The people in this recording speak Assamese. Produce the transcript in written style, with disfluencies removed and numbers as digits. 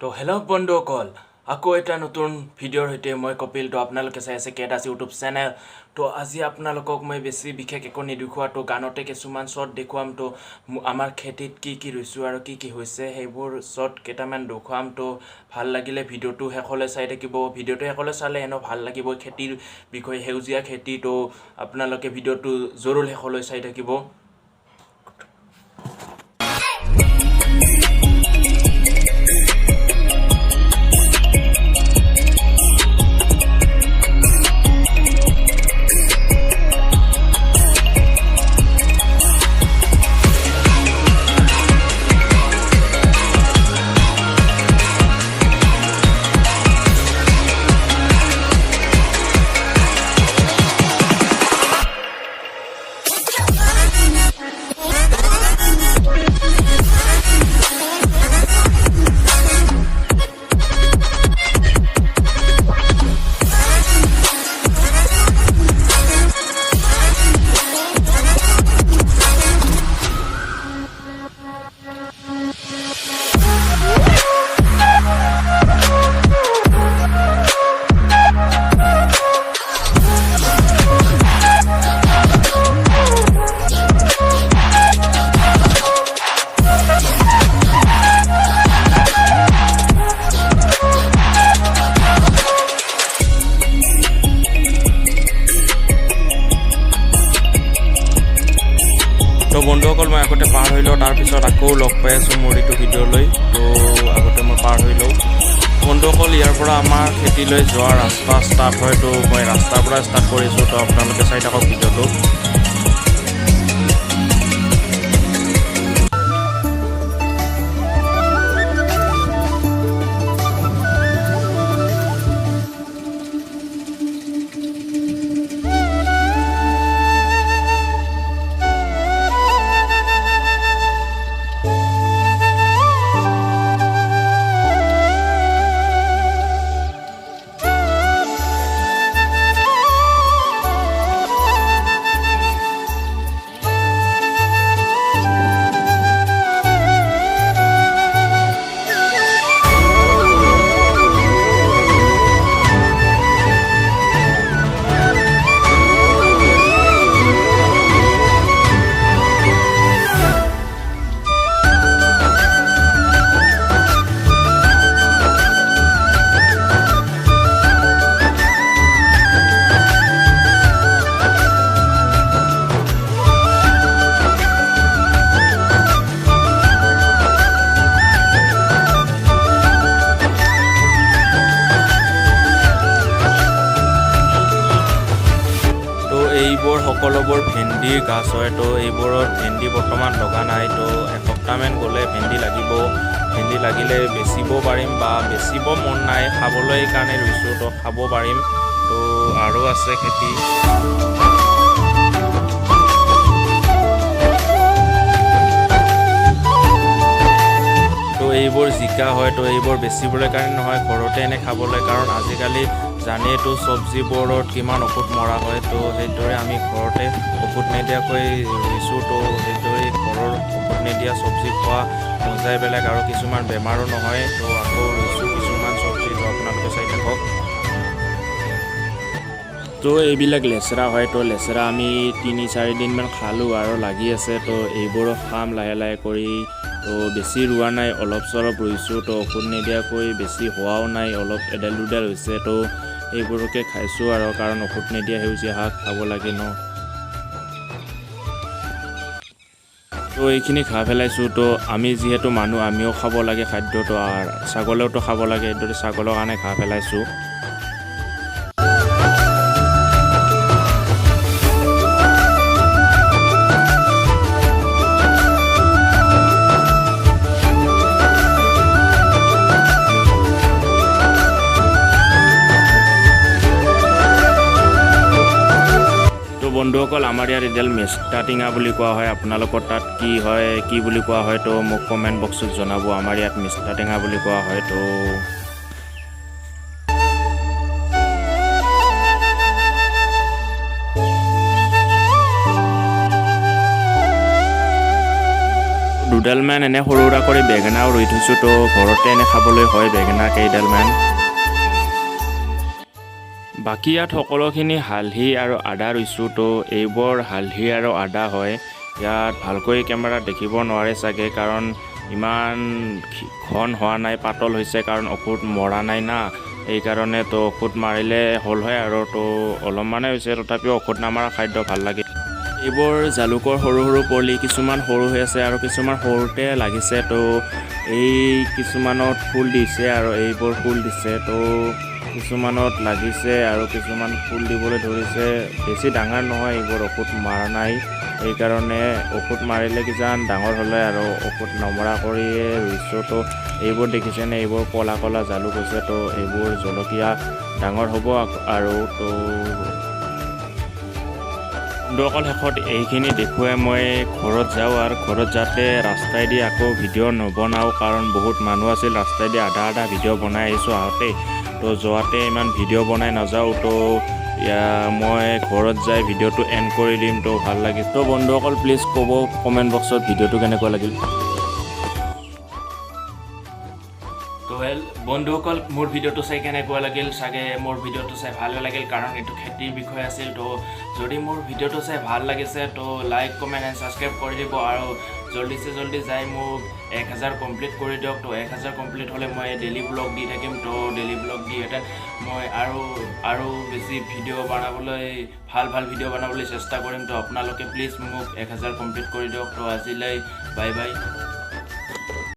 তো হেল্ল' বন্ধুসকল আকৌ এটা নতুন ভিডিঅ'ৰ সৈতে মই কপিল তো আপোনালোকে চাই আছে কেদাছ ইউটিউব চেনেল তো আজি আপোনালোকক মই বেছি বিশেষ একো নেদেখুৱা তো গানতে কিছুমান শ্বৰ্ট দেখুৱাম তো আমাৰ খেতিত কি ৰুইছোঁ আৰু কি হৈছে সেইবোৰ শ্বৰ্ট কেইটামান দেখুৱাম তো ভাল লাগিলে ভিডিঅ'টো শেষলৈ চাই থাকিব ভিডিঅ'টো শেষলৈ চালে এনেও ভাল লাগিব খেতিৰ বিষয়ে সেউজীয়া খেতি তো আপোনালোকে ভিডিঅ'টো জৰুৰ শেষলৈ চাই থাকিব তো বন্ধুসকল মই আগতে পাৰ হৈ লওঁ তাৰপিছত আকৌ লগ পাই আছোঁ মোৰ এইটো ভিডিঅ'লৈ তো আগতে মই পাৰ হৈ লওঁ বন্ধুসকল ইয়াৰ পৰা আমাৰ খেতিলৈ যোৱা ৰাস্তা ষ্টাৰ্ট হয় তো মই ৰাস্তাৰ পৰা ষ্টাৰ্ট কৰিছোঁ তো আপোনালোকে চাই থাকক ভিডিঅ'টো এইবোৰ সকলোবোৰ ভেন্দিৰ গাছ হয় তো এইবোৰত ভেন্দি বৰ্তমান লগা নাই তো এসপ্তাহমান গ'লে ভেন্দি লাগিব ভেন্দি লাগিলে বেচিব পাৰিম বা বেচিব মন নাই খাবলৈ কাৰণে ৰুইছোঁ তো খাব পাৰিম তো আৰু আছে খেতি তো এইবোৰ জিকা হয় তো এইবোৰ বেচিবলৈ কাৰণে নহয় ঘৰতে এনে খাবলৈ কাৰণ আজিকালি জানেতো চব্জিবোৰত কিমান ঔষধ মৰা হয় তো সেইদৰে আমি ঘৰতে ঔষধ নিদিয়াকৈ ৰুইছোঁ তো সেইদৰে ঘৰৰ ঔষধ নিদিয়া চব্জি খোৱা মজাই বেলেগ আৰু কিছুমান বেমাৰো নহয় তো আকৌ ৰুইছোঁ কিছুমান চব্জি তো আপোনালোকে চাই থাকক তো এইবিলাক লেচেৰা হয় তো লেচেৰা আমি 3-4 দিনমান খালোঁ আৰু লাগি আছে তো এইবোৰো খাম লাহে কৰি তো বেছি ৰোৱা নাই অলপ চলপ ৰুইছোঁ তো ঔষধ নিদিয়াকৈ বেছি হোৱাও নাই অলপ এডাল দুডাল হৈছে তো এইবোৰকে খাইছোঁ আৰু কাৰণ ঔষধ নিদিয়া সেউজীয়া শাক খাব লাগে ন তো এইখিনি খাই পেলাইছোঁ তো আমি যিহেতু মানুহ আমিও খাব লাগে খাদ্যটো আৰু ছাগলেওতো খাব লাগে এইদৰে ছাগলৰ কাৰণে খাই পেলাইছোঁ বন্ধুসকল আমাৰ ইয়াত এডাল মেষ্টা টেঙা বুলি কোৱা হয় আপোনালোকৰ তাত কি বুলি কোৱা হয় তো মোক কমেণ্ট বক্সত জনাব আমাৰ ইয়াত মেষ্টা টেঙা বুলি কোৱা হয় তো দুডালমান এনে সৰু সুৰা কৰি বেঙেনাও ৰুই থৈছোঁ তো ঘৰতে এনে খাবলৈ হয় বেঙেনা কেইডালমান বাকী ইয়াত সকলোখিনি হালধি আৰু আদা ৰুইছোঁ তো এইবোৰ হালধি আৰু আদা হয় ইয়াত ভালকৈ কেমেৰাত দেখিব নোৱাৰে চাগে কাৰণ ইমান ঘন হোৱা নাই পাতল হৈছে কাৰণ ঔষধ মৰা নাই না এইকাৰণে তো ঔষধ মাৰিলে হ'ল হয় আৰু তো অলপমানে হৈছে তথাপিও ঔষধ নামাৰা খাদ্য ভাল লাগে এইবোৰ জালুকৰ সৰু সৰু পুলি কিছুমান সৰু হৈ আছে আৰু কিছুমান সৰুতে লাগিছে তো এই কিছুমানত ফুল দিছে আৰু এইবোৰ ফুল দিছে তো কিছুমানত লাগিছে আৰু কিছুমান ফুল দিবলৈ ধৰিছে বেছি ডাঙৰ নহয় এইবোৰ ঔষধ মাৰা নাই এইকাৰণে ঔষধ মাৰিলে কিজান ডাঙৰ হ'লে আৰু ঔষধ নমৰা কৰিয়ে ৰুইছোঁ তো এইবোৰ দেখিছেনে এইবোৰ ক'লা ক'লা জালুক হৈছে তো এইবোৰ জলকীয়া ডাঙৰ হ'ব আৰু তো অকল শেষত এইখিনি দেখুৱাই মই ঘৰত যাওঁ আৰু ঘৰত যাওঁতে ৰাস্তাইদি আকৌ ভিডিঅ' নবনাওঁ কাৰণ বহুত মানুহ আছিল ৰাস্তাইদি আধা ভিডিঅ' বনাই আহিছোঁ আহোঁতে তো যোৱাতে ইমান ভিডিঅ' বনাই নাযাওঁ তো মই ঘৰত যাই ভিডিঅ'টো এণ্ড কৰি দিম তো ভাল লাগিল তো বন্ধুসকল প্লিজ ক'ব কমেণ্ট বক্সত ভিডিঅ'টো কেনেকুৱা লাগিল তো বন্ধুসকল মোৰ ভিডিঅ'টো চাই কেনেকুৱা লাগিল চাগে মোৰ ভিডিঅ'টো চাই ভালে লাগিল কাৰণ এইটো খেতিৰ বিষয় আছিল তো যদি মোৰ ভিডিঅ'টো চাই ভাল লাগিছে তো লাইক কমেণ্ট এণ্ড ছাবস্ক্ৰাইব কৰি দিব আৰু জল্দি যাই মোক 1000 কমপ্লিট কৰি দিয়ক তো 1000 কমপ্লিট হ'লে মই ডেইলি ব্লগ দি থাকিম তো ডেইলি ব্লগ দি এটা মই আৰু বেছি ভিডিঅ' বনাবলৈ ভাল ভিডিঅ' বনাবলৈ চেষ্টা কৰিম তো আপোনালোকে প্লিজ মোক 1000 কমপ্লিট কৰি দিয়ক তো আজিলৈ বাই